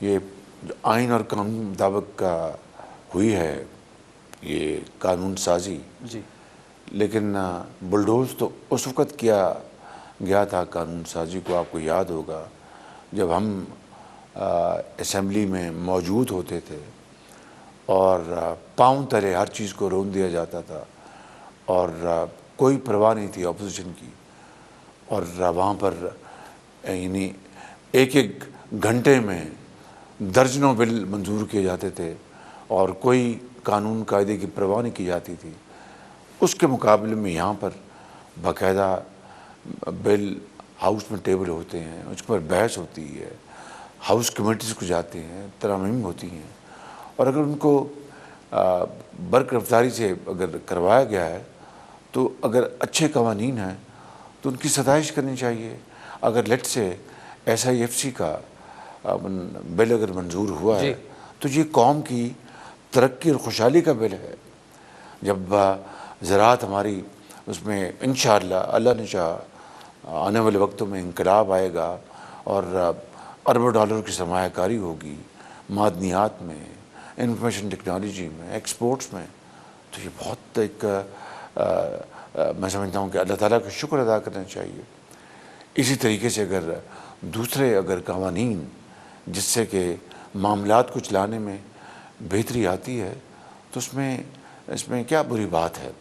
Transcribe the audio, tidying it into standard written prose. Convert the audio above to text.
یہ آئین اور قانون مطابق کا ہوئی ہے یہ قانون سازی، جی لیکن بلڈوز تو اس وقت کیا گیا تھا قانون سازی کو. آپ کو یاد ہوگا جب ہم اسمبلی میں موجود ہوتے تھے اور پاؤں تلے ہر چیز کو رون دیا جاتا تھا اور کوئی پرواہ نہیں تھی اپوزیشن کی، اور وہاں پر یعنی ایک ایک گھنٹے میں درجنوں بل منظور کیے جاتے تھے اور کوئی قانون قاعدے کی پرواہ نہیں کی جاتی تھی. اس کے مقابلے میں یہاں پر باقاعدہ بل ہاؤس میں ٹیبل ہوتے ہیں، اس پر بحث ہوتی ہے، ہاؤس کمیٹیز کو جاتے ہیں، ترامیم ہوتی ہیں، اور اگر ان کو برق رفتاری سے اگر کروایا گیا ہے تو اگر اچھے قوانین ہیں تو ان کی ستائش کرنی چاہیے. اگر لیٹ سے SIFC کا بل اگر منظور ہوا جی ہے تو یہ قوم کی ترقی اور خوشحالی کا بل ہے. جب زراعت ہماری اس میں انشاءاللہ اللہ نے چاہا آنے والے وقتوں میں انقلاب آئے گا اور اربوں ڈالر کی سرمایہ کاری ہوگی معدنیات میں، انفارمیشن ٹیکنالوجی میں، ایکسپورٹس میں، تو یہ بہت ایک میں سمجھتا ہوں کہ اللہ تعالیٰ کا شکر ادا کرنا چاہیے. اسی طریقے سے اگر قوانین جس سے کہ معاملات کو چلانے میں بہتری آتی ہے تو اس میں کیا بری بات ہے.